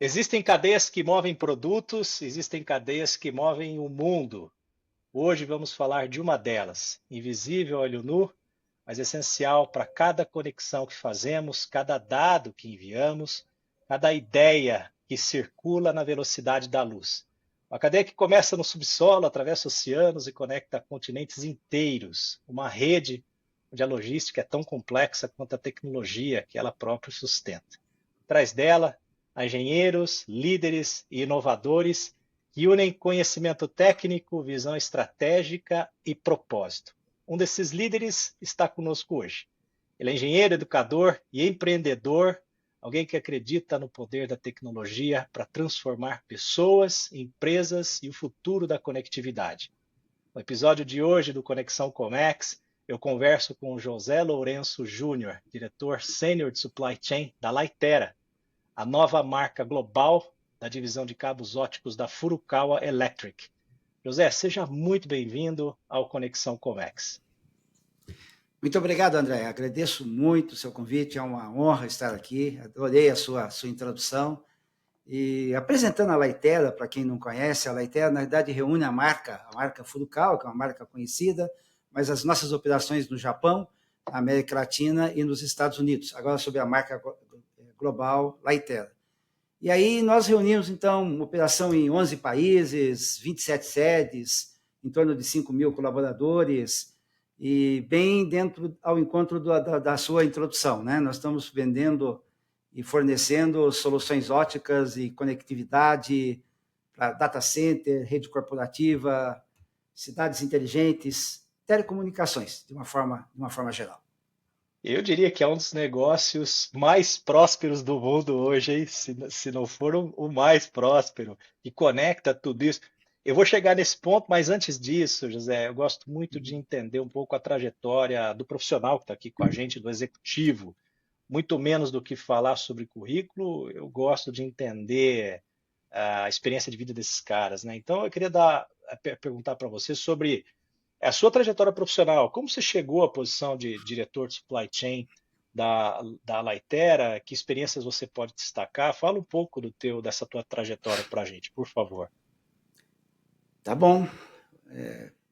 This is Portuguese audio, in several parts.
Existem cadeias que movem produtos, existem cadeias que movem o mundo. Hoje vamos falar de uma delas, invisível a olho nu, mas essencial para cada conexão que fazemos, cada dado que enviamos, cada ideia que circula na velocidade da luz. Uma cadeia que começa no subsolo, atravessa oceanos e conecta continentes inteiros. Uma rede onde a logística é tão complexa quanto a tecnologia que ela própria sustenta. Atrás dela, engenheiros, líderes e inovadores que unem conhecimento técnico, visão estratégica e propósito. Um desses líderes está conosco hoje. Ele é engenheiro, educador e empreendedor, alguém que acredita no poder da tecnologia para transformar pessoas, empresas e o futuro da conectividade. No episódio de hoje do Conexão Comex, eu converso com o José Lourenço Júnior, diretor sênior de Supply Chain da Lightera, a nova marca global da divisão de cabos óticos da Furukawa Electric. José, seja muito bem-vindo ao Conexão Comex. Muito obrigado, André. Agradeço muito o seu convite, é uma honra estar aqui. Adorei a sua introdução. E apresentando a Lightera, para quem não conhece, a Lightera, na verdade, reúne a marca Furukawa, que é uma marca conhecida, mas as nossas operações no Japão, na América Latina e nos Estados Unidos. Agora sobre a marca global Lightera. E aí nós reunimos, então, uma operação em 11 países, 27 sedes, em torno de 5 mil colaboradores, e bem dentro ao encontro da sua introdução, né? Nós estamos vendendo e fornecendo soluções óticas e conectividade para data center, rede corporativa, cidades inteligentes, telecomunicações, de uma forma geral. Eu diria que é um dos negócios mais prósperos do mundo hoje, hein? Se não for o mais próspero, e conecta tudo isso. Eu vou chegar nesse ponto, mas antes disso, José, eu gosto muito de entender um pouco a trajetória do profissional que está aqui com a gente, do executivo. Muito menos do que falar sobre currículo, eu gosto de entender a experiência de vida desses caras, né? Então, eu queria perguntar para você sobre a sua trajetória profissional. Como você chegou à posição de diretor de supply chain da Lightera? Que experiências você pode destacar? Fala um pouco dessa tua trajetória para a gente, por favor. Tá bom.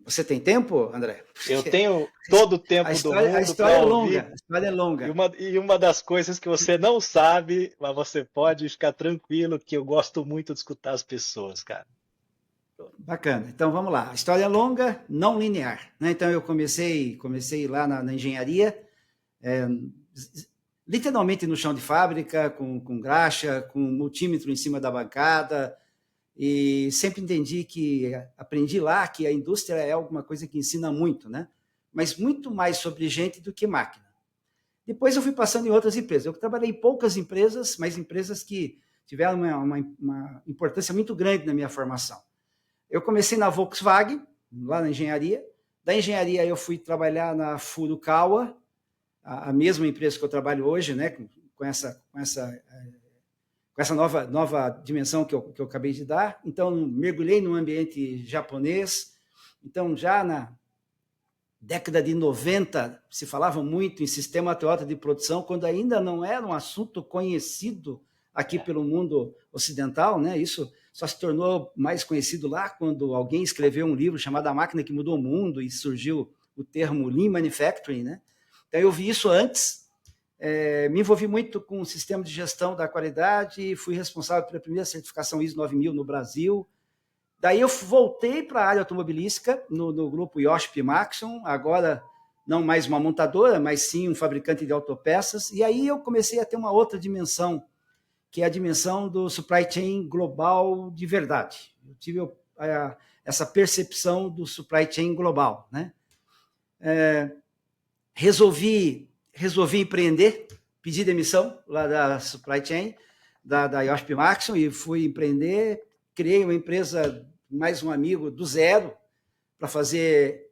Você tem tempo, André? Eu tenho todo o tempo do mundo para ouvir. A história é longa. E uma das coisas que você não sabe, mas você pode ficar tranquilo, que eu gosto muito de escutar as pessoas, cara. Bacana. Então, vamos lá. A história é longa, não linear, né? Então, eu comecei lá na engenharia, literalmente no chão de fábrica, com graxa, com multímetro em cima da bancada, e sempre aprendi lá que a indústria é alguma coisa que ensina muito, né? Mas muito mais sobre gente do que máquina. Depois eu fui passando em outras empresas. Eu trabalhei em poucas empresas, mas empresas que tiveram uma importância muito grande na minha formação. Eu comecei na Volkswagen, lá na engenharia. Da engenharia eu fui trabalhar na Furukawa, a mesma empresa que eu trabalho hoje, né? Com essa nova dimensão que eu acabei de dar. Então, mergulhei no ambiente japonês. Então, já na década de 90, se falava muito em sistema Toyota de produção, quando ainda não era um assunto conhecido aqui pelo mundo ocidental, né? Isso só se tornou mais conhecido lá quando alguém escreveu um livro chamado A Máquina que Mudou o Mundo e surgiu o termo Lean Manufacturing, né? Então, eu vi isso antes, me envolvi muito com o sistema de gestão da qualidade, fui responsável pela primeira certificação ISO 9000 no Brasil. Daí eu voltei para a área automobilística, no grupo Yoship Maxon, agora não mais uma montadora, mas sim um fabricante de autopeças. E aí eu comecei a ter uma outra dimensão, que é a dimensão do supply chain global de verdade. Eu tive essa percepção do supply chain global, né? Resolvi empreender, pedi demissão lá da supply chain, da Yoship Maxon, e fui empreender. Criei uma empresa, mais um amigo, do zero, para fazer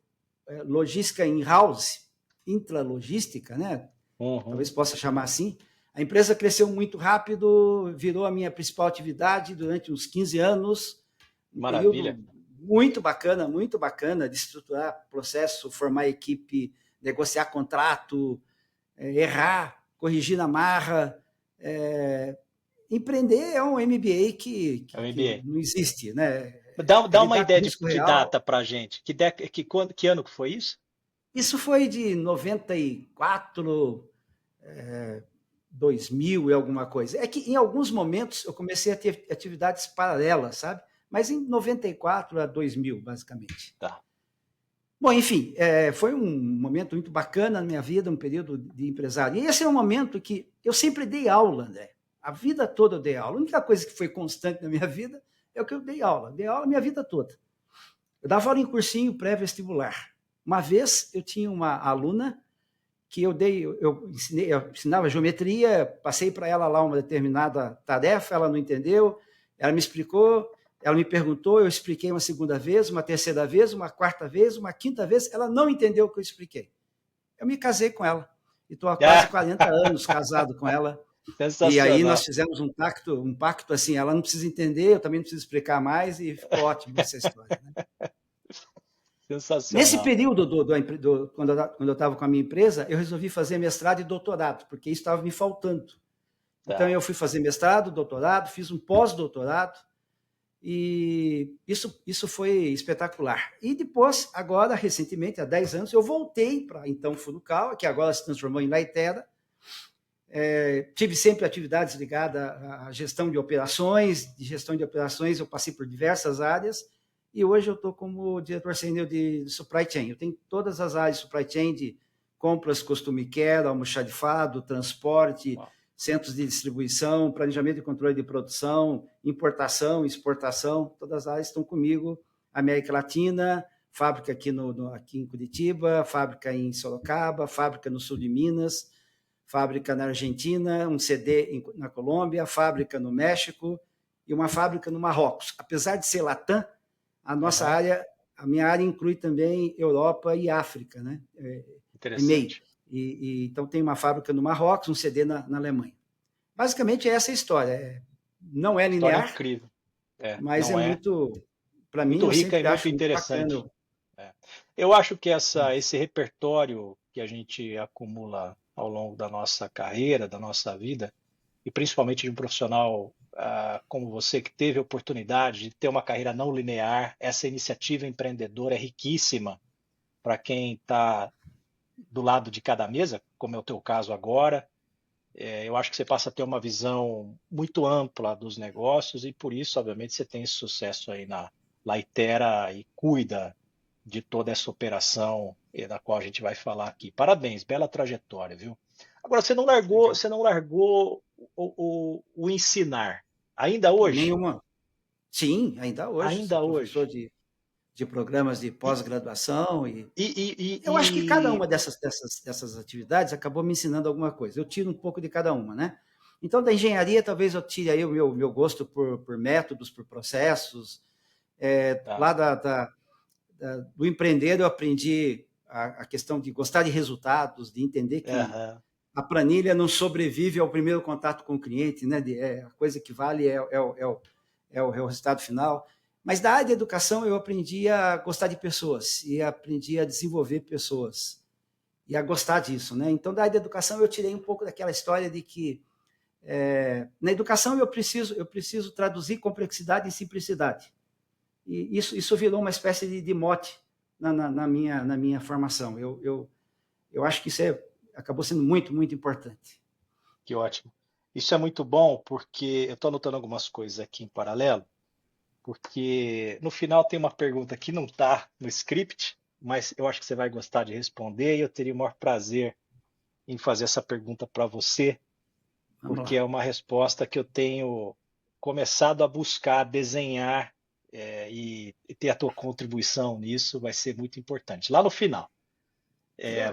logística in-house, intralogística, né? Talvez possa chamar assim. A empresa cresceu muito rápido, virou a minha principal atividade durante uns 15 anos. Maravilha. Período muito bacana de estruturar processo, formar equipe, negociar contrato, errar, corrigir na marra, empreender é um MBA É o que MBA. não existe, né? É Dá uma lidar com ideia risco de real. data para a gente. Que ano que foi isso? Isso foi de 94, 2000 e alguma coisa. É que em alguns momentos eu comecei a ter atividades paralelas, sabe? Mas em 94 a 2000, basicamente. Tá. Bom, enfim, foi um momento muito bacana na minha vida, um período de empresário. E esse é um momento que eu sempre dei aula, André. A vida toda eu dei aula. A única coisa que foi constante na minha vida é o que eu dei aula. Dei aula a minha vida toda. Eu dava aula em cursinho pré-vestibular. Uma vez eu tinha uma aluna que eu ensinava geometria, passei para ela lá uma determinada tarefa, ela não entendeu, ela me explicou, ela me perguntou, eu expliquei uma segunda vez, uma terceira vez, uma quarta vez, uma quinta vez, ela não entendeu o que eu expliquei. Eu me casei com ela, e estou há quase 40 anos casado com ela, e aí nós Sensacional. fizemos um pacto assim, ela não precisa entender, eu também não preciso explicar mais, e ficou ótimo essa história. Né? Nesse Sensacional. período, quando eu estava com a minha empresa, eu resolvi fazer mestrado e doutorado, porque isso estava me faltando. Então, Tá. eu fui fazer mestrado, doutorado, fiz um pós-doutorado, e isso foi espetacular. E depois, agora, recentemente, há 10 anos, eu voltei para, então, Furukawa, que agora se transformou em Laitera. Tive sempre atividades ligadas à gestão de operações. De gestão de operações, eu passei por diversas áreas, e hoje eu estou como diretor sênior de supply chain. Eu tenho todas as áreas de supply chain, de compras, costume care, almoxarifado, transporte, Uau. centros de distribuição, planejamento e controle de produção, importação, exportação, todas as áreas estão comigo. América Latina, fábrica aqui em Curitiba, fábrica em Sorocaba, fábrica no sul de Minas, fábrica na Argentina, um CD na Colômbia, fábrica no México e uma fábrica no Marrocos. Apesar de ser Latam, a minha área inclui também Europa e África, né? EMEI. Interessante. Então tem uma fábrica no Marrocos, um CD na Alemanha. Basicamente é essa a história. Não é História linear, incrível. mas é Não é. muito, para mim, Muito eu rica e sempre muito acho muito interessante. bacana. Eu acho que esse repertório que a gente acumula ao longo da nossa carreira, da nossa vida, e principalmente de um profissional como você, que teve a oportunidade de ter uma carreira não linear, essa iniciativa empreendedora é riquíssima para quem está do lado de cada mesa, como é o teu caso agora. Eu acho que você passa a ter uma visão muito ampla dos negócios e por isso, obviamente, você tem esse sucesso aí na Laitera e cuida de toda essa operação da qual a gente vai falar aqui. Parabéns, bela trajetória, viu? Agora, Obrigado. você não largou o ensinar, ainda hoje? Nenhuma. Sim, ainda hoje sou Ainda professor hoje. de programas de E, pós-graduação e e, e, eu acho que cada e, uma dessas atividades acabou me ensinando alguma coisa. Eu tiro um pouco de cada uma, né? Então, da engenharia, talvez eu tire aí o meu gosto por métodos, por processos. tá. Lá do empreender, eu aprendi a questão de gostar de resultados, de entender que Aham. a planilha não sobrevive ao primeiro contato com o cliente, né? A coisa que vale é o resultado final. Mas da área de educação eu aprendi a gostar de pessoas e aprendi a desenvolver pessoas e a gostar disso, né? Então da área de educação eu tirei um pouco daquela história de que na educação eu preciso traduzir complexidade em simplicidade. E isso virou uma espécie de mote na minha formação. Eu acho que isso acabou sendo muito, muito importante. Que ótimo. Isso é muito bom porque eu estou anotando algumas coisas aqui em paralelo, porque no final tem uma pergunta que não está no script, mas eu acho que você vai gostar de responder e eu teria o maior prazer em fazer essa pergunta para você, Vamos porque lá. é uma resposta que eu tenho começado a buscar, desenhar e ter a tua contribuição nisso vai ser muito importante. Lá no final.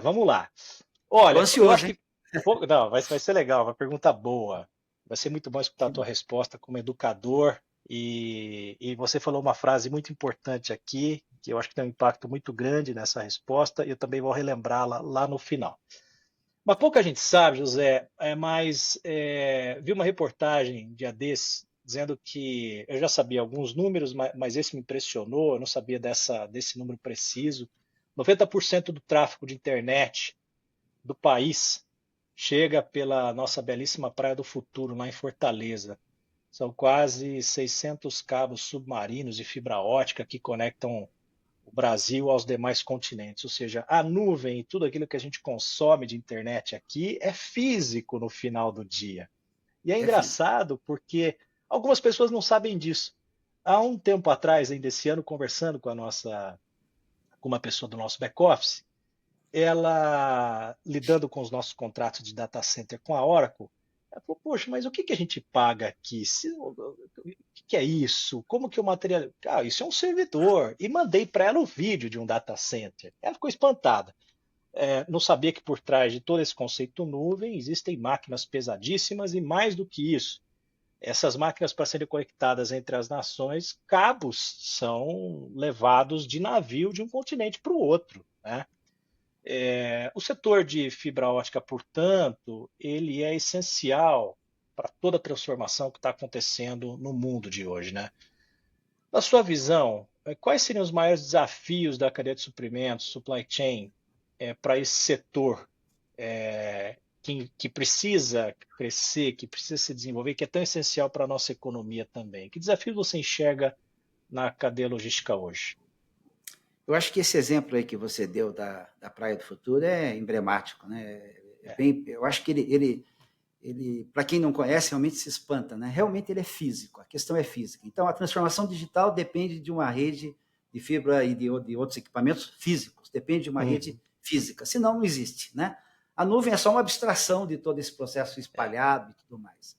Vamos lá. Estou Olha, eu acho ansioso, hein? que. Não, vai ser legal, uma pergunta boa. Vai ser muito bom escutar a tua resposta como educador. E você falou uma frase muito importante aqui, que eu acho que tem um impacto muito grande nessa resposta, e eu também vou relembrá-la lá no final. Mas pouca gente sabe, José, vi uma reportagem dia desses dizendo que eu já sabia alguns números, mas esse me impressionou, eu não sabia desse número preciso. 90% do tráfego de internet do país chega pela nossa belíssima Praia do Futuro, lá em Fortaleza. São quase 600 cabos submarinos de fibra ótica que conectam o Brasil aos demais continentes. Ou seja, a nuvem e tudo aquilo que a gente consome de internet aqui é físico no final do dia. E é É físico. engraçado porque algumas pessoas não sabem disso. Há um tempo atrás, ainda esse ano, conversando com uma pessoa do nosso back-office, ela, lidando com os nossos contratos de data center com a Oracle, ela falou, poxa, mas o que que a gente paga aqui? O que é isso? Como que o material... Ah, isso é um servidor. E mandei para ela o vídeo de um data center. Ela ficou espantada. Não sabia que por trás de todo esse conceito nuvem existem máquinas pesadíssimas e mais do que isso. Essas máquinas, para serem conectadas entre as nações, cabos são levados de navio de um continente para o outro, né? O setor de fibra ótica, portanto, ele é essencial para toda a transformação que está acontecendo no mundo de hoje, né? Na sua visão, quais seriam os maiores desafios da cadeia de suprimentos, supply chain, para esse setor que precisa crescer, que precisa se desenvolver, que é tão essencial para a nossa economia também? Que desafios você enxerga na cadeia logística hoje? Eu acho que esse exemplo aí que você deu da Praia do Futuro é emblemático, né? É, Eu acho que ele para quem não conhece, realmente se espanta, né? Realmente ele é físico, a questão é física. Então, a transformação digital depende de uma rede de fibra e de outros equipamentos físicos, depende de uma rede uhum, física, senão não existe, né? A nuvem é só uma abstração de todo esse processo é, espalhado e tudo mais.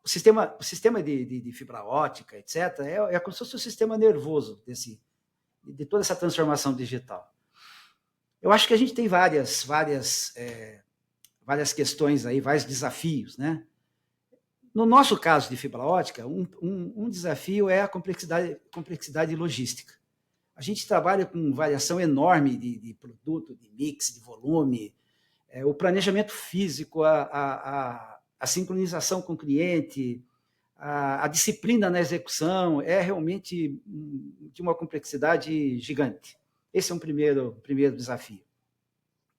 O sistema de fibra ótica, etc., é como se fosse o sistema nervoso de toda essa transformação digital. Eu acho que a gente tem várias questões aí, vários desafios, né? No nosso caso de fibra ótica, um desafio é a complexidade logística. A gente trabalha com variação enorme de produto, de mix, de volume, o planejamento físico, a sincronização com o cliente, a disciplina na execução é realmente de uma complexidade gigante. Esse é um primeiro desafio.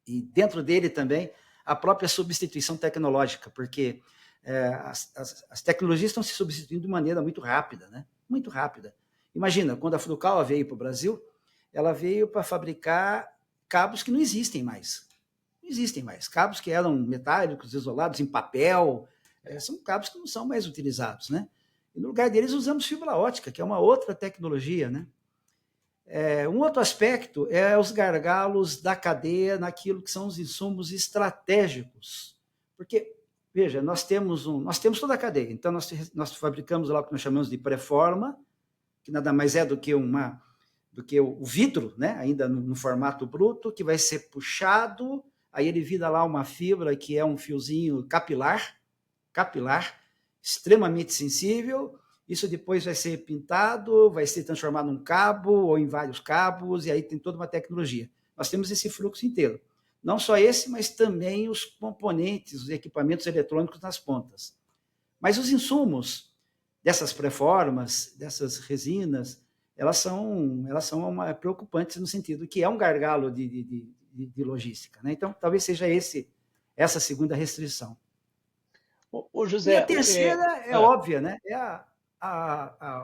E dentro dele também a própria substituição tecnológica, porque as tecnologias estão se substituindo de maneira muito rápida, né? Muito rápida. Imagina, quando a Furukawa veio para o Brasil, ela veio para fabricar cabos que não existem mais. Não existem mais. Cabos que eram metálicos, isolados em papel, são cabos que não são mais utilizados, né? E no lugar deles usamos fibra ótica, que é uma outra tecnologia, né? Um outro aspecto é os gargalos da cadeia naquilo que são os insumos estratégicos. Porque, veja, nós temos toda a cadeia. Então, nós fabricamos lá o que nós chamamos de pré-forma, que nada mais é do que o vidro, né? Ainda no formato bruto, que vai ser puxado, aí ele vira lá uma fibra que é um fiozinho capilar, extremamente sensível. Isso depois vai ser pintado, vai ser transformado num cabo ou em vários cabos, e aí tem toda uma tecnologia. Nós temos esse fluxo inteiro. Não só esse, mas também os componentes, os equipamentos eletrônicos nas pontas. Mas os insumos dessas pré-formas, dessas resinas, elas são preocupantes no sentido que é um gargalo de logística, né? Então, talvez seja essa segunda restrição. o E a José, terceira é óbvia, né?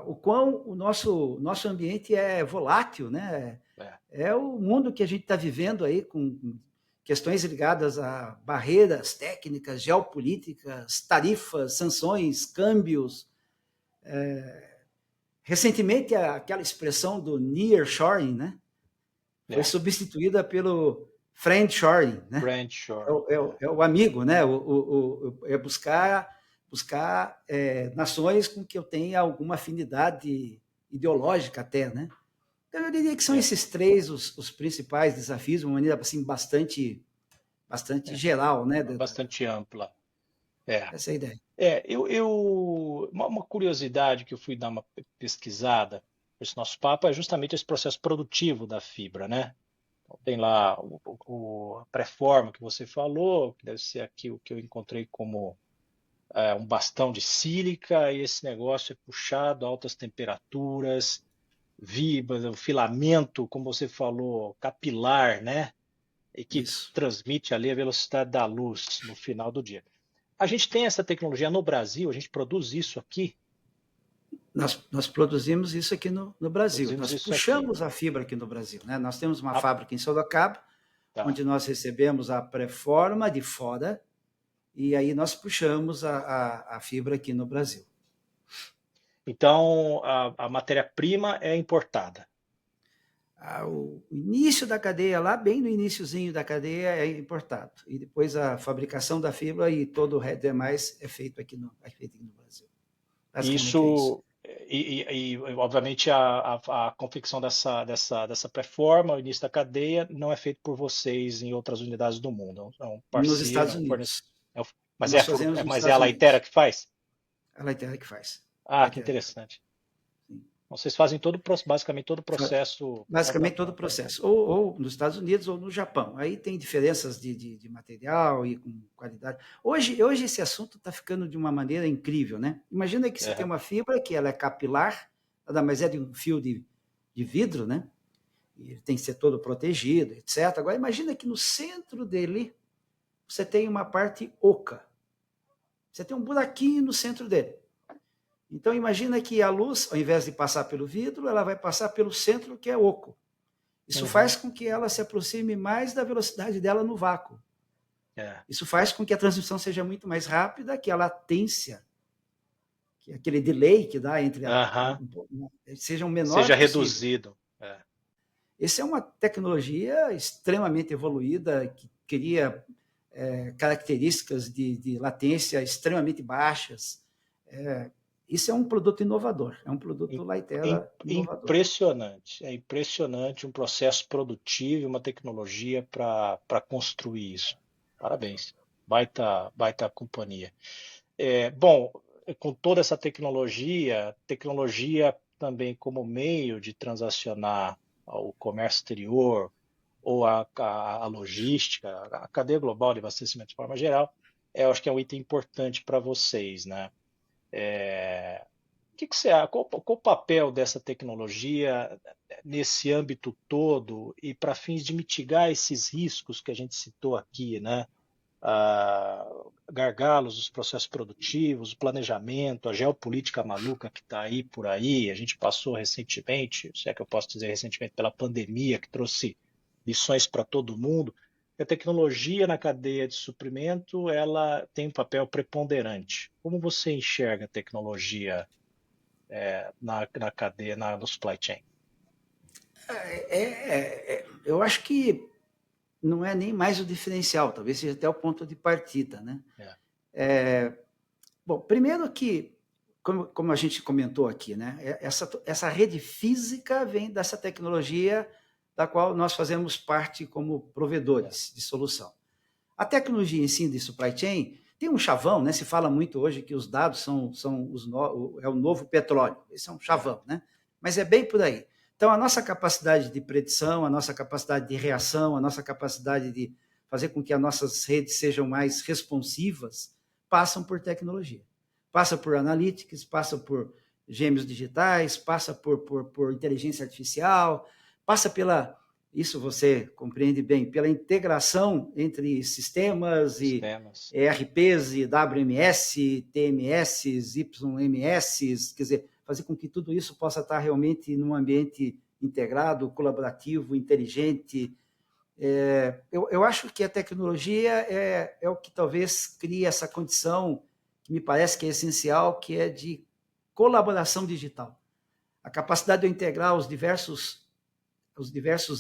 O quão o nosso ambiente é volátil, né? é, É o mundo que a gente está vivendo aí com questões ligadas a barreiras técnicas, geopolíticas, tarifas, sanções, câmbios. Recentemente, aquela expressão do nearshoring, né? Foi é, substituída pelo friendshoring, né? brand shoring, É o amigo, né? É buscar nações com que eu tenha alguma afinidade ideológica até, né? Então, eu diria que são é, esses três os principais desafios, de uma maneira assim, bastante é, geral, né? bastante ampla. É, Essa é a ideia. uma curiosidade que eu fui dar uma pesquisada esse nosso papo é justamente esse processo produtivo da fibra, né? Então, tem lá a pré-forma que você falou, que deve ser aqui o que eu encontrei como um bastão de sílica, e esse negócio é puxado a altas temperaturas, vibra, o filamento, como você falou, capilar, né? E que Isso. transmite ali a velocidade da luz no final do dia. A gente tem essa tecnologia no Brasil, a gente produz isso aqui? Nós produzimos isso aqui no Brasil. Produzimos Nós isso aqui. puxamos a fibra aqui no Brasil, né? Nós temos uma Ah, fábrica em Sorocaba, tá. onde nós recebemos a pré-forma de fora, e aí nós puxamos a fibra aqui no Brasil. Então, a matéria-prima é importada. O início da cadeia, lá bem no iniciozinho da cadeia, é importado. E depois a fabricação da fibra e todo o demais é feito aqui no Brasil. Basicamente é isso. Isso, obviamente, a confecção dessa pré-forma, o início da cadeia, não é feito por vocês em outras unidades do mundo. É um Nos parceiro, Estados é um Unidos. fornecedor. Mas Nós fazemos nos mas é a Estados Laitera Unidos. que faz? A Laitera que faz. Ah, que interessante. Sim. Vocês fazem basicamente todo o processo. Basicamente todo o processo, ou nos Estados Unidos ou no Japão. Aí tem diferenças de material e com qualidade. Hoje esse assunto está ficando de uma maneira incrível, né? Imagina que você tem uma fibra que ela é capilar, nada mais é de um fio de vidro, né? E ele tem que ser todo protegido, etc. Agora imagina que no centro dele você tem uma parte oca. Você tem um buraquinho no centro dele. Então, imagina que a luz, ao invés de passar pelo vidro, ela vai passar pelo centro, que é oco. Isso faz com que ela se aproxime mais da velocidade dela no vácuo. Isso faz com que a transmissão seja muito mais rápida, que a latência, que aquele delay que dá entre seja o menor seja possível. Reduzido. Essa é uma tecnologia extremamente evoluída, que cria características de latência extremamente baixas. Isso é um produto inovador, é um produto Laitera inovador. Impressionante, é impressionante um processo produtivo e uma tecnologia para construir isso. Parabéns, baita companhia. Bom, com toda essa tecnologia também como meio de transacionar o comércio exterior ou a logística, a cadeia global de abastecimento de forma geral, eu acho que é um item importante para vocês, né? Que você acha? Qual o papel dessa tecnologia nesse âmbito todo e para fins de mitigar esses riscos que a gente citou aqui, né? Gargalos, os processos produtivos, o planejamento, a geopolítica maluca que está aí por aí. A gente passou recentemente, se é que eu posso dizer recentemente, pela pandemia, que trouxe lições para todo mundo. A tecnologia na cadeia de suprimento, ela tem um papel preponderante. Como você enxerga a tecnologia na cadeia, no supply chain? Eu acho que não é nem mais o diferencial, talvez seja até o ponto de partida, né? Bom, primeiro que, como a gente comentou aqui, né? Essa rede física vem dessa tecnologia da qual nós fazemos parte como provedores de solução. A tecnologia em si de supply chain tem um chavão, né? Se fala muito hoje que os dados é o novo petróleo. Esse é um chavão, né? Mas é bem por aí. Então, a nossa capacidade de predição, a nossa capacidade de reação, a nossa capacidade de fazer com que as nossas redes sejam mais responsivas, passam por tecnologia. Passa por analytics, passa por gêmeos digitais, passa por inteligência artificial, passa isso você compreende bem, pela integração entre sistemas e ERPs e WMS, TMS, YMS, quer dizer, fazer com que tudo isso possa estar realmente num ambiente integrado, colaborativo, inteligente. Eu acho que a tecnologia é o que talvez crie essa condição que me parece que é essencial, que é de colaboração digital. A capacidade de integrar os diversos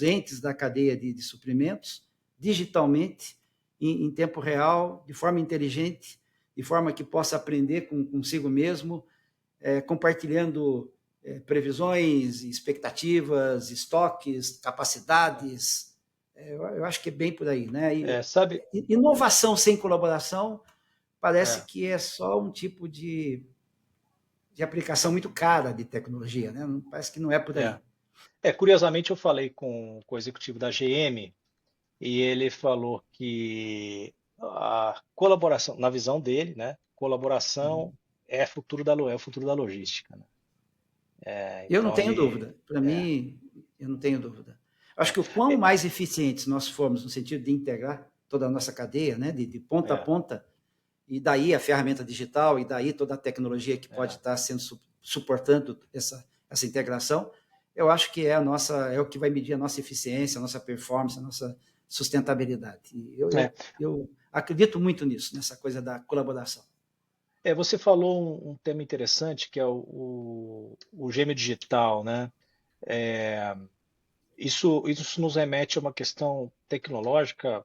entes da cadeia de suprimentos digitalmente, em tempo real, de forma inteligente, de forma que possa aprender consigo mesmo, compartilhando previsões, expectativas, estoques, capacidades. Eu acho que é bem por aí, né? Inovação sem colaboração parece que é só um tipo de aplicação muito cara de tecnologia, né? Parece que não é por aí. Curiosamente, eu falei com o executivo da GM e ele falou que a colaboração, na visão dele, né, colaboração é o futuro da logística. Né? Eu não tenho dúvida. Para mim, eu não tenho dúvida. Acho que o quão mais eficientes nós formos no sentido de integrar toda a nossa cadeia, né, de ponta a ponta, e daí a ferramenta digital, e daí toda a tecnologia que pode estar sendo suportando essa integração, eu acho que é o que vai medir a nossa eficiência, a nossa performance, a nossa sustentabilidade. E eu acredito muito nisso, nessa coisa da colaboração. Você falou um tema interessante que é o gêmeo digital, né? Isso nos remete a uma questão tecnológica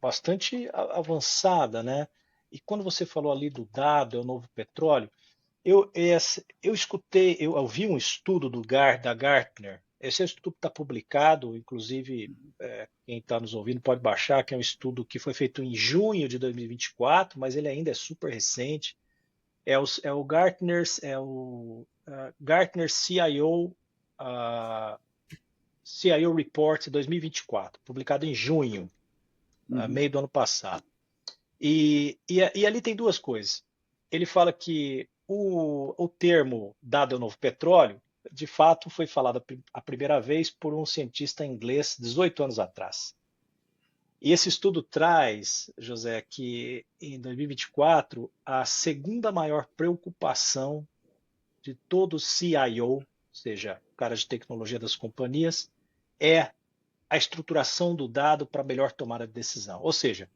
bastante avançada, né? E quando você falou ali do dado, é o novo petróleo, eu ouvi um estudo da Gartner. Esse estudo está publicado, inclusive quem está nos ouvindo pode baixar, que é um estudo que foi feito em junho de 2024, mas ele ainda é super recente. É o Gartner CIO Report 2024, publicado em junho, meio do ano passado. E ali tem duas coisas. Ele fala que o termo dado ao novo petróleo, de fato, foi falado a primeira vez por um cientista inglês 18 anos atrás. E esse estudo traz, José, que em 2024 a segunda maior preocupação de todo CIO, ou seja, o cara de tecnologia das companhias, é a estruturação do dado para melhor tomada de decisão. Ou seja,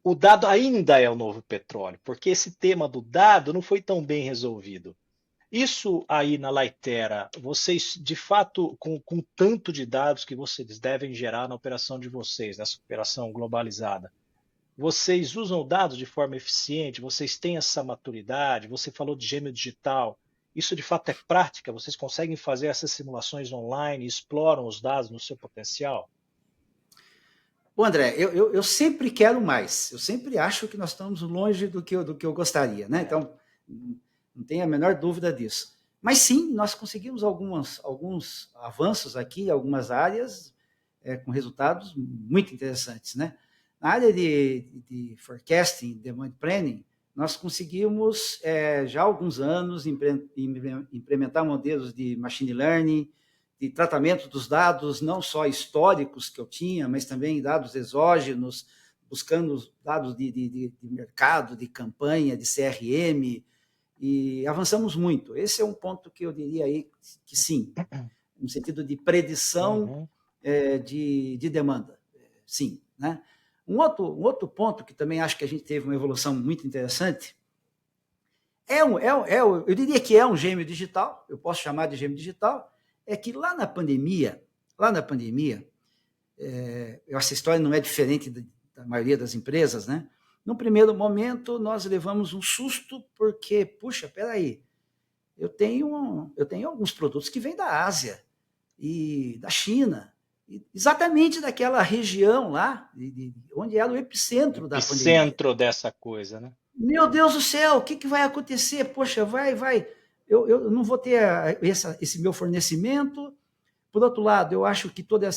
o dado ainda é o novo petróleo, porque esse tema do dado não foi tão bem resolvido. Isso aí na Lightera, vocês, de fato, com tanto de dados que vocês devem gerar na operação de vocês, nessa operação globalizada, vocês usam dados de forma eficiente? Vocês têm essa maturidade? Você falou de gêmeo digital. Isso, de fato, é prática? Vocês conseguem fazer essas simulações online e exploram os dados no seu potencial? Bom, André, eu sempre quero mais. Eu sempre acho que nós estamos longe do que eu gostaria, né? Então, não tem a menor dúvida disso. Mas sim, nós conseguimos alguns avanços aqui em algumas áreas com resultados muito interessantes, né? Na área de forecasting, demand planning, nós conseguimos já há alguns anos implementar modelos de machine learning, de tratamento dos dados, não só históricos que eu tinha, mas também dados exógenos, buscando dados de mercado, de campanha, de CRM, e avançamos muito. Esse é um ponto que eu diria aí que sim, no sentido de predição de demanda. Sim, né? Um outro ponto que também acho que a gente teve uma evolução muito interessante eu diria que é um gêmeo digital, eu posso chamar de gêmeo digital, é que lá na pandemia, essa história não é diferente da maioria das empresas, né? No primeiro momento, nós levamos um susto porque, puxa, peraí, eu tenho alguns produtos que vêm da Ásia e da China, exatamente daquela região lá, onde era o epicentro da pandemia. Epicentro dessa coisa, né? Meu Deus do céu, o que vai acontecer? Poxa, vai. Eu não vou ter esse meu fornecimento. Por outro lado, eu acho que toda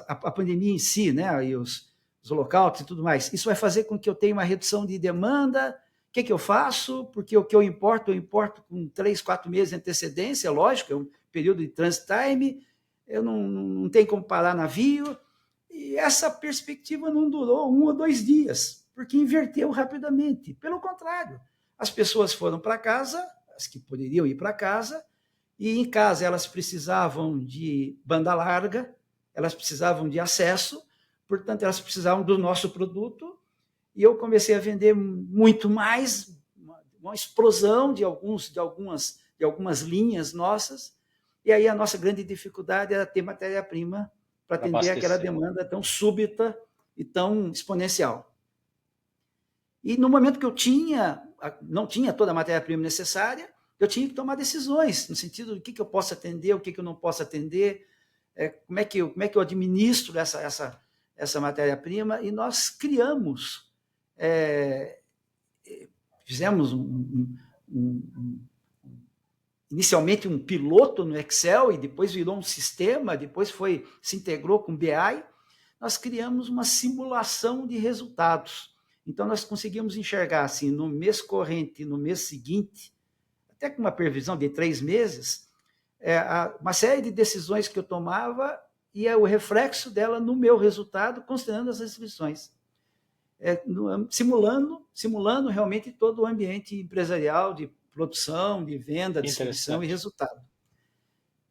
a pandemia em si, né, e os holocaustos e tudo mais, isso vai fazer com que eu tenha uma redução de demanda. O que eu faço? Porque o que eu importo com 3, 4 meses de antecedência, lógico, é um período de transit time, eu não tenho como parar navio, e essa perspectiva não durou 1 ou 2 dias, porque inverteu rapidamente. Pelo contrário, as pessoas foram para casa, as que poderiam ir para casa, e em casa elas precisavam de banda larga, elas precisavam de acesso, portanto, elas precisavam do nosso produto, e eu comecei a vender muito mais, uma explosão de algumas linhas nossas, e aí a nossa grande dificuldade era ter matéria-prima para atender aquela demanda tão súbita e tão exponencial. E no momento que eu não tinha toda a matéria-prima necessária, eu tinha que tomar decisões, no sentido do que eu posso atender, o que eu não posso atender, como é que eu administro essa matéria-prima, e nós fizemos inicialmente um piloto no Excel, e depois virou um sistema, depois se integrou com BI, nós criamos uma simulação de resultados. Então, nós conseguimos enxergar, assim, no mês corrente, no mês seguinte, até com uma previsão de 3 meses, uma série de decisões que eu tomava e o reflexo dela no meu resultado, considerando as restrições. simulando realmente todo o ambiente empresarial de produção, de venda, distribuição e resultado.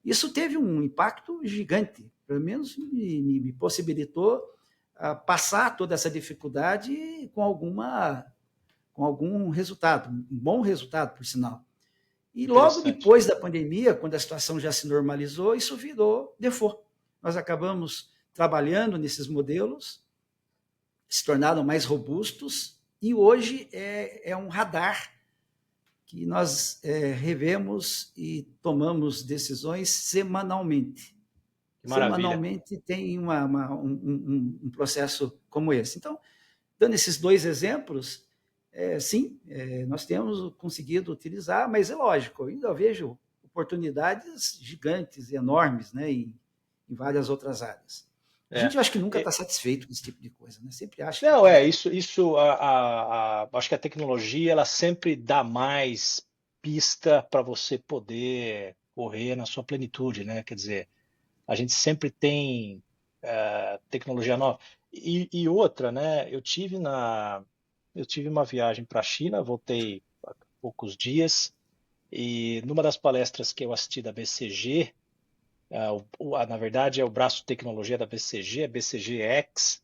Isso teve um impacto gigante, pelo menos me possibilitou passar toda essa dificuldade com algum resultado, um bom resultado, por sinal. E logo depois da pandemia, quando a situação já se normalizou, isso virou default. Nós acabamos trabalhando nesses modelos, se tornaram mais robustos, e hoje é um radar que nós revemos e tomamos decisões semanalmente. Semanalmente tem um processo como esse. Então, dando esses dois exemplos, sim, nós temos conseguido utilizar, mas é lógico, eu ainda vejo oportunidades gigantes, enormes, né, em várias outras áreas. A gente acho que nunca está satisfeito com esse tipo de coisa, né? Sempre acha. Não, acho que a tecnologia ela sempre dá mais pista para você poder correr na sua plenitude, né? Quer dizer, a gente sempre tem tecnologia nova. E outra, né? Eu tive uma viagem para a China, voltei há poucos dias, e numa das palestras que eu assisti da BCG, na verdade é o braço de tecnologia da BCG, a BCG X.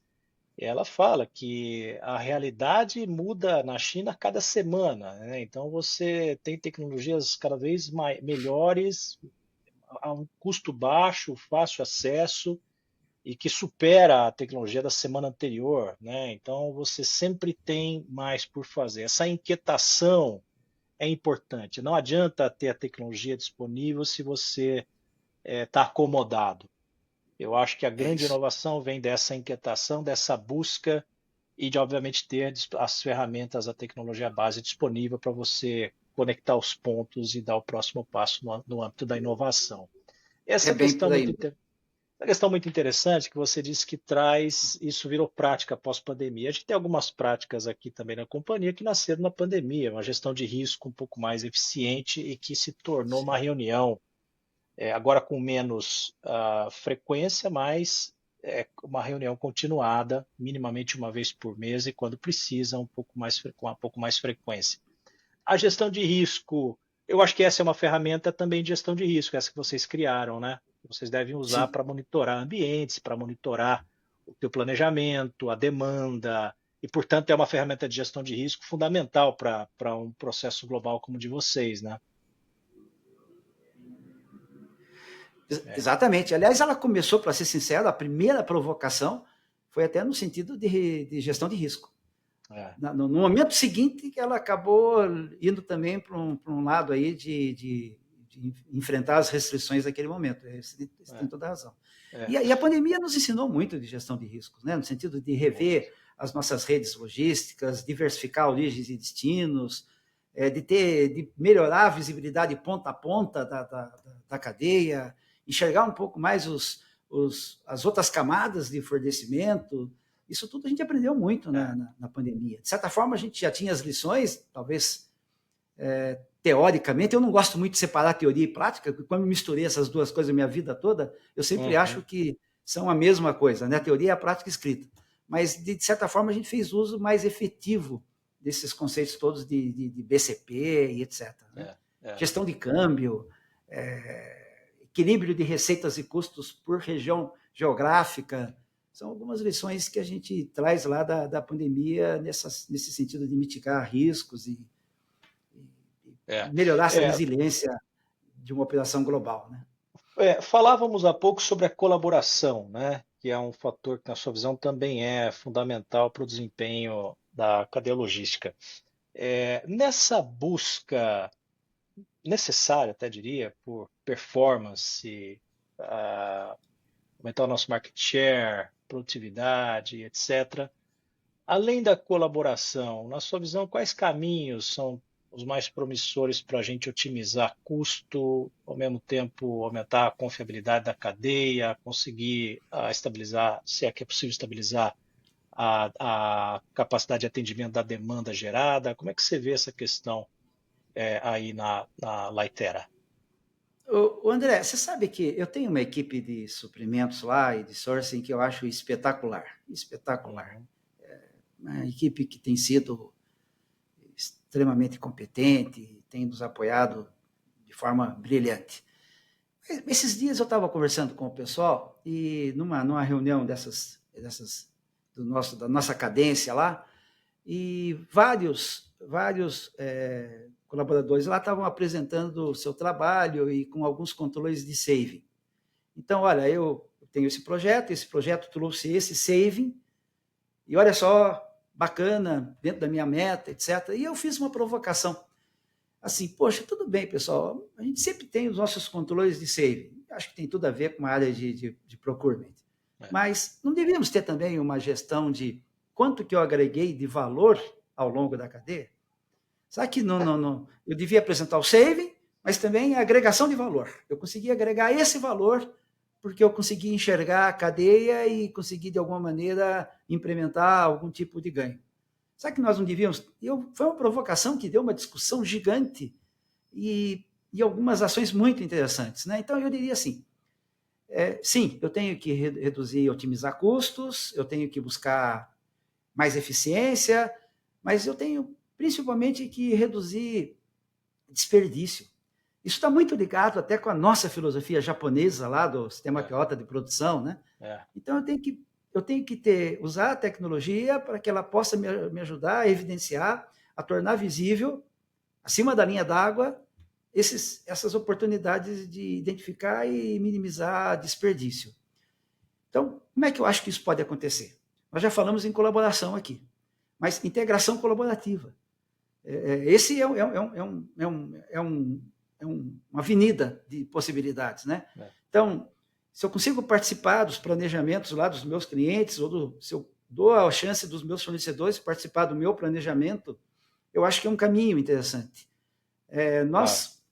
Ela fala que a realidade muda na China a cada semana, né? Então você tem tecnologias cada vez melhores, a um custo baixo, fácil acesso e que supera a tecnologia da semana anterior, né? Então você sempre tem mais por fazer. Essa inquietação é importante. Não adianta ter a tecnologia disponível se você está acomodado. Eu acho que a grande inovação vem dessa inquietação, dessa busca e de, obviamente, ter as ferramentas, a tecnologia base disponível para você conectar os pontos e dar o próximo passo no âmbito da inovação. Essa questão muito interessante que você disse que traz, isso virou prática pós-pandemia. A gente tem algumas práticas aqui também na companhia que nasceram na pandemia, uma gestão de risco um pouco mais eficiente e que se tornou uma reunião agora com menos frequência, mas uma reunião continuada, minimamente uma vez por mês e quando precisa, com um pouco mais frequência. A gestão de risco, eu acho que essa é uma ferramenta também de gestão de risco, essa que vocês criaram, né? Vocês devem usar para monitorar ambientes, para monitorar o teu planejamento, a demanda, e, portanto, é uma ferramenta de gestão de risco fundamental para um processo global como o de vocês, né? Exatamente. Aliás, ela começou, para ser sincero, a primeira provocação foi até no sentido de gestão de risco. No momento seguinte, que ela acabou indo também para um lado aí de enfrentar as restrições daquele momento. Você tem toda a razão. E a pandemia nos ensinou muito de gestão de riscos, né? No sentido de rever as nossas redes logísticas, diversificar origens e destinos, de melhorar a visibilidade ponta a ponta da cadeia, enxergar um pouco mais as outras camadas de fornecimento. Isso tudo a gente aprendeu muito na pandemia. De certa forma, a gente já tinha as lições, talvez teoricamente. Eu não gosto muito de separar teoria e prática, porque quando eu misturei essas duas coisas a minha vida toda, eu sempre acho que são a mesma coisa, né? A teoria e a prática escrita. Mas, de certa forma, a gente fez uso mais efetivo desses conceitos todos de BCP e etc. Né? Gestão de câmbio, equilíbrio de receitas e custos por região geográfica. São algumas lições que a gente traz lá da pandemia nesse sentido de mitigar riscos e melhorar essa resiliência de uma operação global. Né? Falávamos há pouco sobre a colaboração, né? Que é um fator que, na sua visão, também é fundamental para o desempenho da cadeia logística. Nessa busca necessária, até diria, por performance, aumentar o nosso market share, produtividade, etc. Além da colaboração, na sua visão, quais caminhos são os mais promissores para a gente otimizar custo, ao mesmo tempo aumentar a confiabilidade da cadeia, conseguir estabilizar, se é que é possível estabilizar a capacidade de atendimento da demanda gerada? Como é que você vê essa questão aí na Laitera? O André, você sabe que eu tenho uma equipe de suprimentos lá e de sourcing que eu acho espetacular, espetacular. uma equipe que tem sido extremamente competente, tem nos apoiado de forma brilhante. Esses dias eu estava conversando com o pessoal e numa reunião da nossa cadência lá, e vários colaboradores lá estavam apresentando o seu trabalho e com alguns controles de saving. Então, olha, eu tenho esse projeto trouxe esse saving, e olha só, bacana, dentro da minha meta, etc. E eu fiz uma provocação. Assim, poxa, tudo bem, pessoal, a gente sempre tem os nossos controles de saving. Acho que tem tudo a ver com a área de procurement. Mas não devíamos ter também uma gestão de quanto que eu agreguei de valor ao longo da cadeia? Sabe que eu devia apresentar o saving, mas também a agregação de valor. Eu consegui agregar esse valor porque eu consegui enxergar a cadeia e consegui, de alguma maneira, implementar algum tipo de ganho. Sabe que nós não devíamos... Foi uma provocação que deu uma discussão gigante e algumas ações muito interessantes, né? Então, eu diria assim, sim, eu tenho que reduzir e otimizar custos, eu tenho que buscar mais eficiência, mas eu tenho principalmente que reduzir desperdício. Isso está muito ligado até com a nossa filosofia japonesa lá do sistema Toyota de produção, né? Então, eu tenho que usar a tecnologia para que ela possa me ajudar a evidenciar, a tornar visível, acima da linha d'água, essas oportunidades de identificar e minimizar desperdício. Então, como é que eu acho que isso pode acontecer? Nós já falamos em colaboração aqui, mas integração colaborativa. Esse é uma avenida de possibilidades, né? Então, se eu consigo participar dos planejamentos lá dos meus clientes, ou se eu dou a chance dos meus fornecedores participar do meu planejamento, eu acho que é um caminho interessante. Nós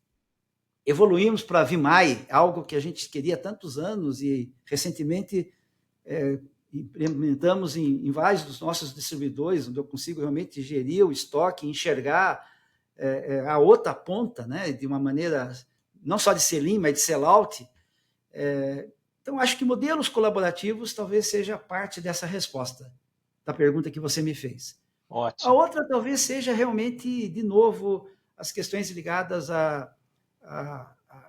evoluímos para a VIMAI, algo que a gente queria há tantos anos e recentemente implementamos em vários dos nossos distribuidores, onde eu consigo realmente gerir o estoque, enxergar a outra ponta, né, de uma maneira não só de sell-in, mas de sell-out. Então, acho que modelos colaborativos talvez seja parte dessa resposta da pergunta que você me fez. Ótimo. A outra talvez seja realmente, de novo, as questões ligadas à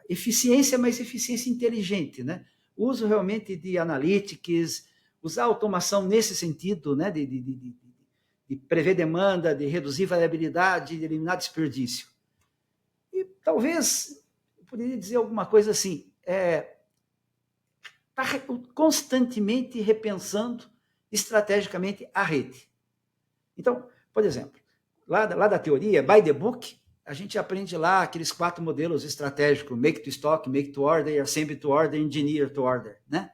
eficiência, mas eficiência inteligente, né? Uso realmente de analytics, usar automação nesse sentido, né, de prever demanda, de reduzir variabilidade, de eliminar desperdício. E talvez eu poderia dizer alguma coisa assim, está constantemente repensando estrategicamente a rede. Então, por exemplo, lá da teoria, by the book, a gente aprende lá aqueles 4 modelos estratégicos, make to stock, make to order, assembly to order, engineer to order, né?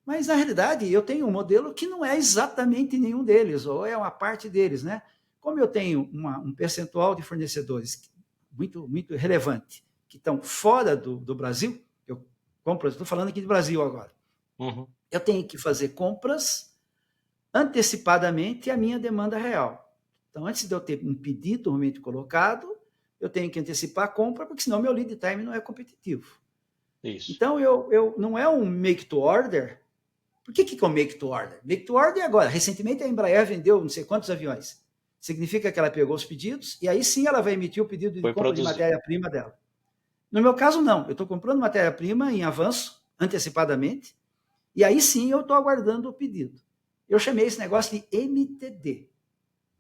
Mas, na realidade, eu tenho um modelo que não é exatamente nenhum deles, ou é uma parte deles, né? Como eu tenho um percentual de fornecedores muito, muito relevante, que estão fora do Brasil, estou falando aqui do Brasil agora, eu tenho que fazer compras antecipadamente à minha demanda real. Então, antes de eu ter um pedido realmente colocado, eu tenho que antecipar a compra, porque senão meu lead time não é competitivo. Isso. Então, eu não é um make to order. Por que é um make to order? Make to order é agora. Recentemente a Embraer vendeu não sei quantos aviões. Significa que ela pegou os pedidos e aí sim ela vai emitir o pedido de compra de matéria-prima dela. No meu caso, não. Eu estou comprando matéria-prima em avanço, antecipadamente, e aí sim eu estou aguardando o pedido. Eu chamei esse negócio de MTD.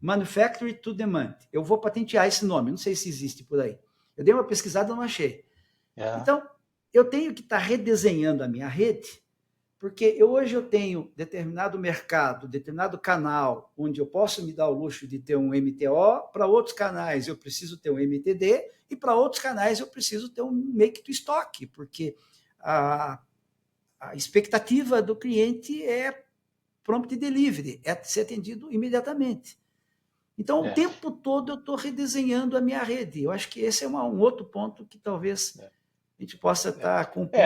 Manufacture to Demand. Eu vou patentear esse nome, não sei se existe por aí. Eu dei uma pesquisada e não achei. Então, eu tenho que estar redesenhando a minha rede, porque hoje eu tenho determinado mercado, determinado canal, onde eu posso me dar o luxo de ter um MTO, para outros canais eu preciso ter um MTD, e para outros canais eu preciso ter um make to stock, porque a expectativa do cliente é prompt delivery, é ser atendido imediatamente. Então, o tempo todo eu estou redesenhando a minha rede. Eu acho que esse é um outro ponto que talvez a gente possa estar compondo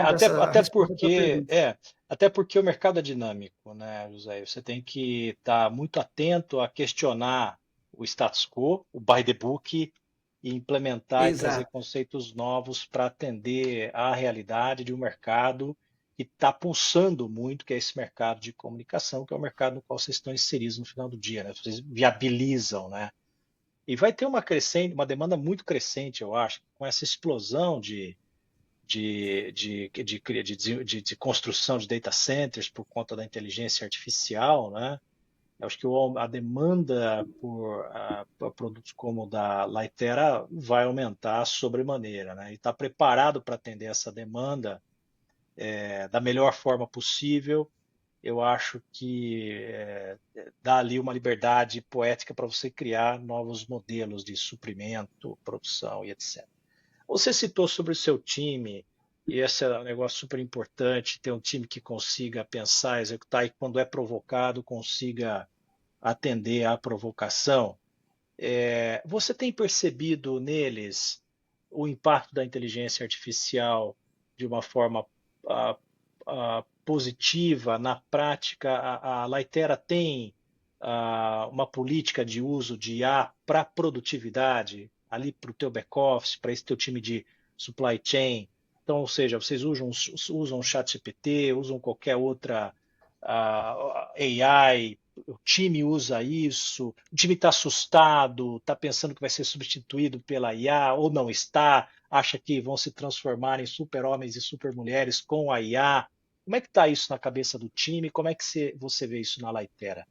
até porque o mercado é dinâmico, né, José? Você tem que estar muito atento a questionar o status quo, o by the book, e implementar e trazer conceitos novos para atender à realidade de um mercado que está pulsando muito, que é esse mercado de comunicação, que é o mercado no qual vocês estão inseridos no final do dia, né? Vocês viabilizam, né? E vai ter uma demanda muito crescente, eu acho, com essa explosão de construção de data centers por conta da inteligência artificial, né? Eu acho que a demanda por produtos como o da Lightera vai aumentar sobremaneira, né? E está preparado para atender essa demanda da melhor forma possível. Eu acho que dá ali uma liberdade poética para você criar novos modelos de suprimento, produção e etc. Você citou sobre o seu time, e esse é um negócio super importante, ter um time que consiga pensar, executar e, quando é provocado, consiga atender à provocação. Você tem percebido neles o impacto da inteligência artificial de uma forma positiva? Na prática, a Lightera tem uma política de uso de IA para produtividade, ali para o teu back-office, para esse teu time de supply chain. Então, ou seja, vocês usam o ChatGPT, usam qualquer outra AI, o time usa isso, o time está assustado, está pensando que vai ser substituído pela IA ou não está, acha que vão se transformar em super-homens e super-mulheres com a IA. Como é que está isso na cabeça do time? Como é que você vê isso na Lightera?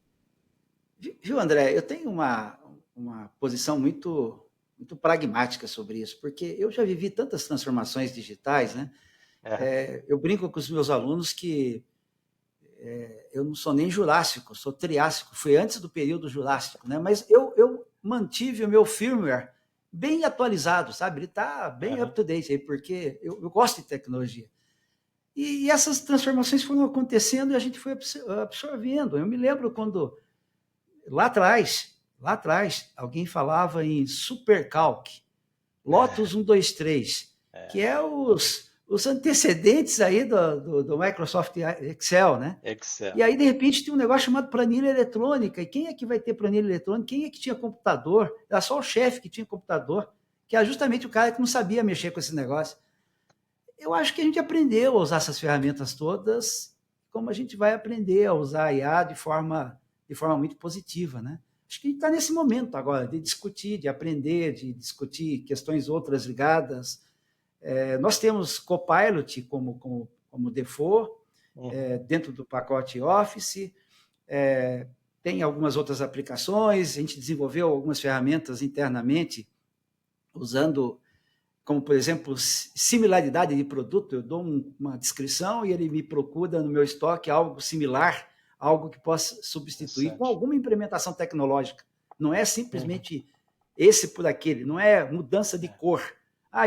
Viu, André? Eu tenho uma posição muito pragmática sobre isso, porque eu já vivi tantas transformações digitais, né? Eu brinco com os meus alunos que eu não sou nem Jurássico, sou Triássico, fui antes do período Jurássico, né? Mas eu mantive o meu firmware bem atualizado, sabe? Ele está bem up-to-date aí, porque eu gosto de tecnologia. E essas transformações foram acontecendo e a gente foi absorvendo. Eu me lembro quando, lá atrás, alguém falava em SuperCalc, Lotus 123, que é os antecedentes aí do Microsoft Excel, né? Excel. E aí, de repente, tem um negócio chamado planilha eletrônica. E quem é que vai ter planilha eletrônica? Quem é que tinha computador? Era só o chefe que tinha computador, que era justamente o cara que não sabia mexer com esse negócio. Eu acho que a gente aprendeu a usar essas ferramentas todas, como a gente vai aprender a usar a IA de forma muito positiva, né? Acho que a gente está nesse momento agora de discutir, de aprender, de discutir questões outras ligadas. Nós temos Copilot como default, dentro do pacote Office, tem algumas outras aplicações, a gente desenvolveu algumas ferramentas internamente, usando, como, por exemplo, similaridade de produto. Eu dou uma descrição e ele me procura no meu estoque algo similar, algo que possa substituir com alguma implementação tecnológica. Não é simplesmente esse por aquele, não é mudança de cor.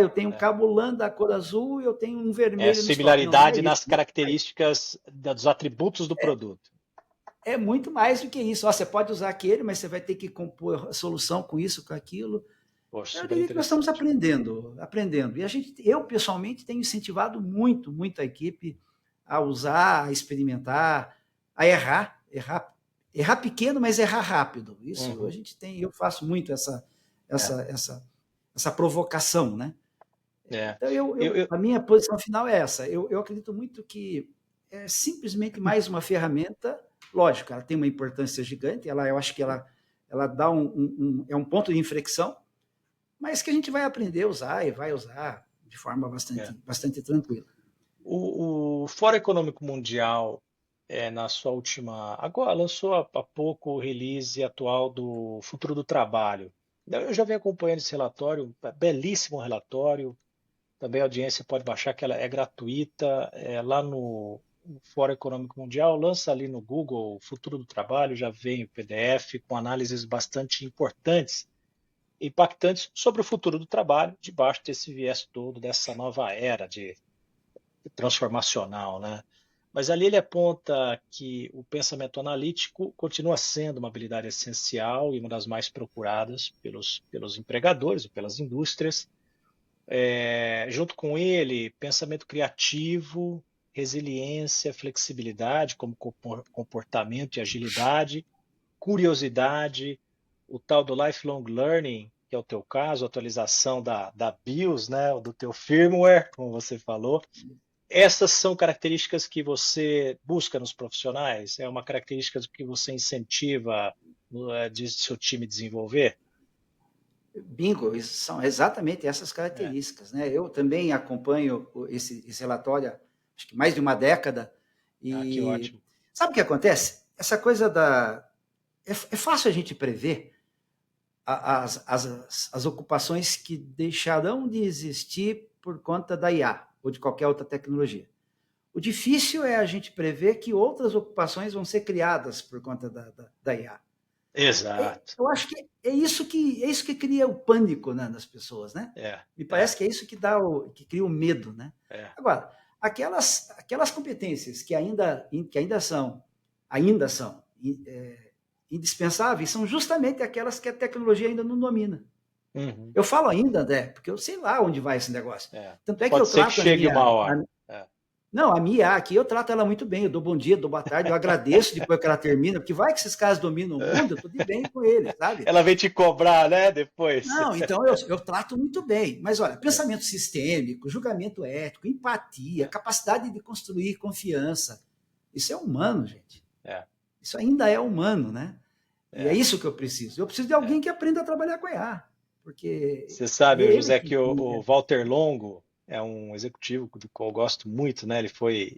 Eu tenho um cabo LAN da cor azul e eu tenho um vermelho no similaridade estoque. Não é nas isso, características dos atributos do produto. É muito mais do que isso. Você pode usar aquele, mas você vai ter que compor a solução com isso, com aquilo. Poxa, Eu diria que nós estamos aprendendo. E eu, pessoalmente, tenho incentivado muito a equipe a usar, a experimentar, a errar pequeno, mas errar rápido. Isso eu faço muito essa provocação, né? Então, a minha posição final é essa. Eu acredito muito que é simplesmente mais uma ferramenta. Lógico, ela tem uma importância gigante. Eu acho que ela dá um ponto de inflexão, mas que a gente vai aprender a usar e vai usar de forma bastante tranquila. O Fórum Econômico Mundial, na sua última, agora lançou há pouco o release atual do Futuro do Trabalho. Eu já venho acompanhando esse relatório, belíssimo relatório. Também a audiência pode baixar, que ela é gratuita. Lá no Fórum Econômico Mundial, lança ali no Google Futuro do Trabalho, já vem o PDF com análises bastante importantes, impactantes sobre o futuro do trabalho, debaixo desse viés todo, dessa nova era transformacional, né? Mas ali ele aponta que o pensamento analítico continua sendo uma habilidade essencial e uma das mais procuradas pelos empregadores e pelas indústrias. Junto com ele, pensamento criativo, resiliência, flexibilidade como comportamento e agilidade, curiosidade, o tal do lifelong learning, que é o teu caso, a atualização da BIOS, né, do teu firmware, como você falou, essas são características que você busca nos profissionais? É uma característica que você incentiva de seu time desenvolver? Bingo, são exatamente essas É. características, né? Eu também acompanho esse relatório, acho que mais de uma década, Ah, que e ótimo. sabe o que acontece? Essa coisa da... É fácil a gente prever as ocupações que deixarão de existir por conta da IA ou de qualquer outra tecnologia. O difícil é a gente prever que outras ocupações vão ser criadas por conta da IA. Exato. Eu acho que é isso que cria o pânico, né, nas pessoas, né? É, Me é, parece que é isso que cria o medo, né? é. Agora, aquelas competências que ainda são indispensáveis são justamente aquelas que a tecnologia ainda não domina. Uhum, Eu falo ainda, André, porque eu sei lá onde vai esse negócio. é. Tanto é que Pode eu ser que trato chegue uma hora. É, não, a minha IA aqui, eu trato ela muito bem, eu dou bom dia, dou boa tarde, eu agradeço depois que ela termina, porque vai que esses caras dominam o mundo, eu estou de bem com eles, sabe? ela vem te cobrar, né? Depois. Não, então eu trato muito bem. Mas olha, pensamento sistêmico, julgamento ético, empatia, É, capacidade de construir confiança. Isso é humano, gente. é, Isso ainda é humano, né? E é é, isso que eu preciso. Eu preciso de é. alguém que aprenda a trabalhar com a IA. Porque Você é sabe, ele José, que. que o Walter Longo é um executivo do qual eu gosto muito, né? Ele foi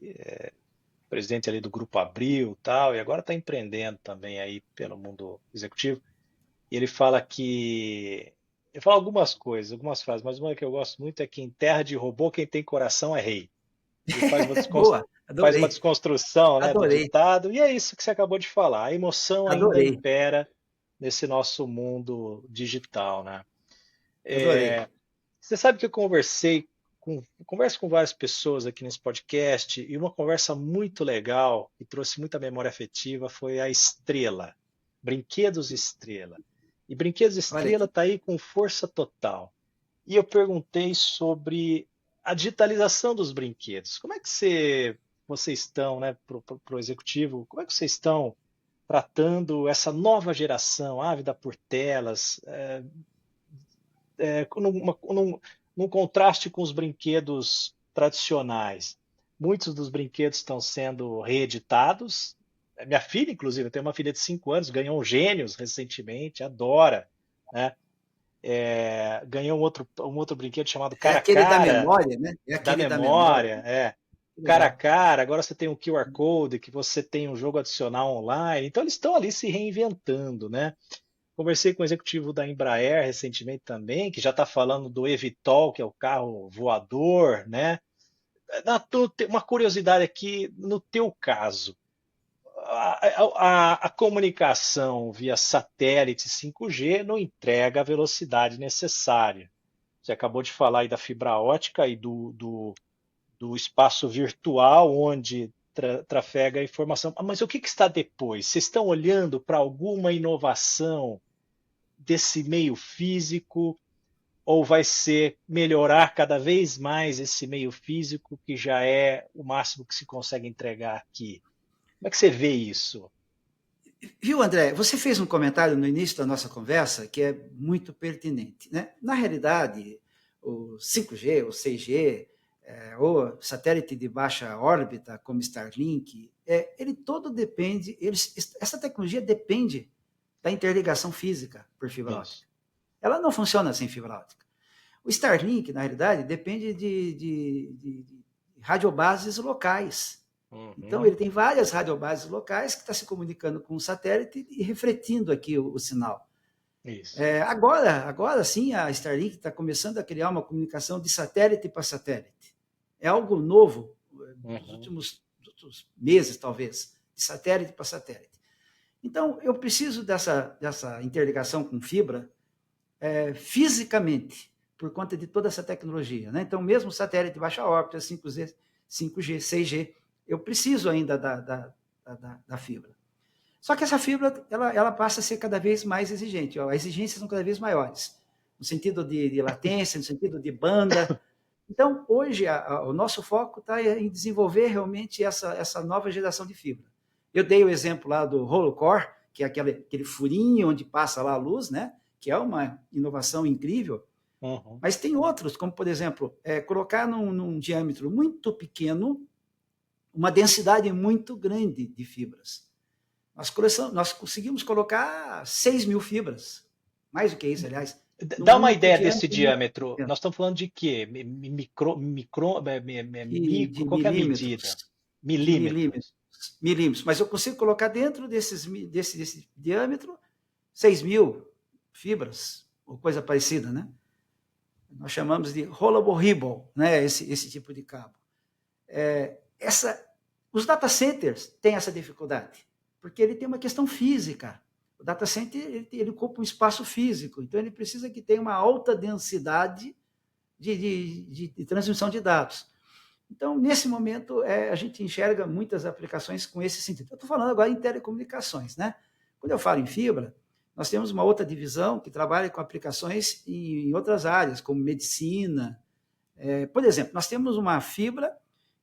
presidente ali do Grupo Abril e tal, e agora está empreendendo também aí pelo mundo executivo. E ele fala que. Ele fala algumas coisas, algumas frases, mas uma que eu gosto muito é que em terra de robô, quem tem coração é rei. Ele Boa, faz uma adorei, desconstrução, né, do adorei, ditado, e é isso que você acabou de falar. A emoção ainda adorei, impera nesse nosso mundo digital, né? adorei. Você sabe que converso com várias pessoas aqui nesse podcast, e uma conversa muito legal que trouxe muita memória afetiva foi a Estrela, Brinquedos Estrela. E Brinquedos Olha Estrela aqui. está aí com força total. E eu perguntei sobre a digitalização dos brinquedos. Como é que vocês estão, né, pro executivo, como é que vocês estão tratando essa nova geração ávida por telas, num contraste com os brinquedos tradicionais? Muitos dos brinquedos estão sendo reeditados. Minha filha, inclusive, eu tenho uma filha de 5 anos, ganhou um Gênios recentemente, adora, né? Ganhou um outro brinquedo chamado É Cara a aquele da Cara, memória, né? É da aquele da memória. memória, Que cara a legal. cara, agora você tem um QR Code, que você tem um jogo adicional online, então eles estão ali se reinventando, né? Conversei com o executivo da Embraer recentemente também, que já está falando do eVTOL, que é o carro voador, né? Uma curiosidade aqui, no teu caso, a comunicação via satélite 5G não entrega a velocidade necessária. Você acabou de falar aí da fibra ótica e do espaço virtual onde trafega a informação. Mas o que está depois? Vocês estão olhando para alguma inovação desse meio físico ou vai ser melhorar cada vez mais esse meio físico que já é o máximo que se consegue entregar aqui? Como é que você vê isso? Viu, André? Você fez um comentário no início da nossa conversa que é muito pertinente, né? Na realidade, o 5G, o 6G, ou satélite de baixa órbita, como Starlink, ele todo depende, essa tecnologia depende da interligação física por fibra Isso. óptica. Ela não funciona sem fibra óptica. O Starlink, na realidade, depende de radiobases locais. Então, Uhum. ele tem várias radiobases locais que estão se comunicando com o satélite e refletindo aqui o sinal. Isso. Agora sim, a Starlink está começando a criar uma comunicação de satélite para satélite. É algo novo, dos Uhum. últimos meses, talvez, de satélite para satélite. Então, eu preciso dessa interligação com fibra fisicamente, por conta de toda essa tecnologia. Né? Então, mesmo satélite de baixa órbita, 5G, 6G, eu preciso ainda da fibra. Só que essa fibra ela passa a ser cada vez mais exigente. Ó, as exigências são cada vez maiores, no sentido de latência, no sentido de banda. Então, hoje, o nosso foco está em desenvolver realmente essa nova geração de fibra. Eu dei o exemplo lá do Holocore, que é aquele furinho onde passa lá a luz, né? Que é uma inovação incrível, Uhum. Mas tem outros, como, por exemplo, colocar num diâmetro muito pequeno uma densidade muito grande de fibras. Nós conseguimos colocar 6.000 fibras, mais do que isso, aliás, Dá num uma único ideia desse diâmetro muito diâmetro. pequeno, Nós estamos falando de quê? de Qual que é a medida? milímetros, de Milímetros. milímetros. Mas eu consigo colocar dentro desse diâmetro 6.000 fibras, ou coisa parecida, né? Nós chamamos de rollable Ribble, né? Esse tipo de cabo. Os data centers têm essa dificuldade, porque ele tem uma questão física. O data center ele ocupa um espaço físico, então ele precisa que tenha uma alta densidade de transmissão de dados. Então, nesse momento, a gente enxerga muitas aplicações com esse sentido. Eu estou falando agora em telecomunicações, né? Quando eu falo em fibra, nós temos uma outra divisão que trabalha com aplicações em outras áreas, como medicina. Por exemplo, nós temos uma fibra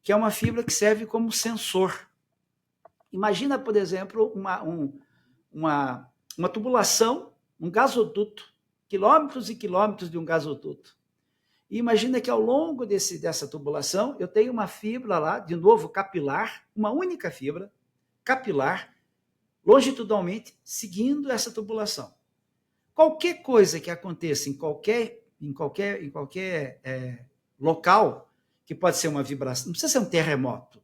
que é uma fibra que serve como sensor. Imagina, por exemplo, uma tubulação, um gasoduto, quilômetros e quilômetros de um gasoduto. E imagina que ao longo dessa tubulação, eu tenho uma fibra lá, de novo, capilar, uma única fibra, capilar, longitudinalmente, seguindo essa tubulação. Qualquer coisa que aconteça em qualquer local, que pode ser uma vibração, não precisa ser um terremoto,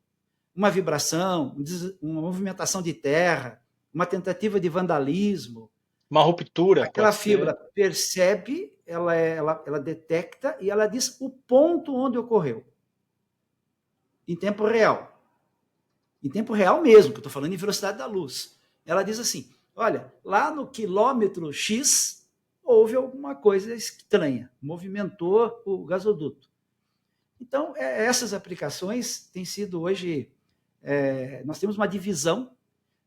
uma vibração, uma movimentação de terra, uma tentativa de vandalismo. Uma ruptura, Aquela pode fibra ser. percebe, ela detecta e ela diz o ponto onde ocorreu. Em tempo real. Em tempo real mesmo, que eu estou falando em velocidade da luz. Ela diz assim, olha, lá no quilômetro X houve alguma coisa estranha, movimentou o gasoduto. Então, essas aplicações têm sido hoje... nós temos uma divisão.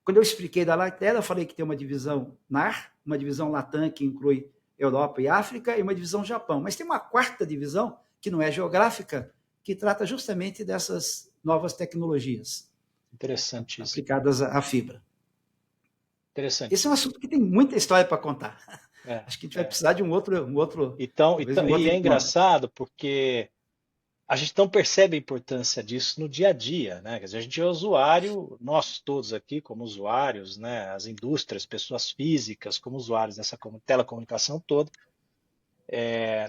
Quando eu expliquei da Latam, eu falei que tem uma divisão NAR, uma divisão Latam, que inclui Europa e África, e uma divisão Japão. Mas tem uma quarta divisão, que não é geográfica, que trata justamente dessas novas tecnologias Interessantíssimo. aplicadas à fibra. Esse é um Interessantíssimo. assunto que tem muita história para contar. Acho que a gente vai precisar de um outro talvez um outro E é encontro. engraçado porque a gente não percebe a importância disso no dia a dia, né? Quer dizer, a gente é usuário, nós todos aqui como usuários, né? As indústrias, pessoas físicas como usuários dessa telecomunicação toda,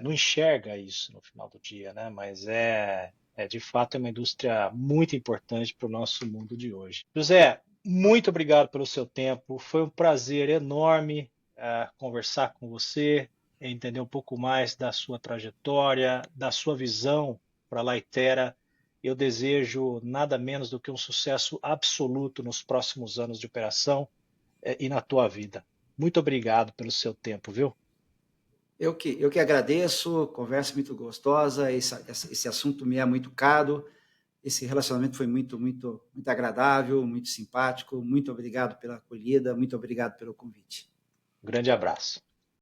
não enxerga isso no final do dia, né? Mas de fato uma indústria muito importante para o nosso mundo de hoje. José, muito obrigado pelo seu tempo. Foi um prazer enorme conversar com você, entender um pouco mais da sua trajetória, da sua visão para a Laitera. Eu desejo nada menos do que um sucesso absoluto nos próximos anos de operação e na tua vida. Muito obrigado pelo seu tempo, viu? Eu que agradeço, conversa muito gostosa, esse assunto me é muito caro, esse relacionamento foi muito, muito, muito agradável, muito simpático, muito obrigado pela acolhida, muito obrigado pelo convite. Um grande abraço.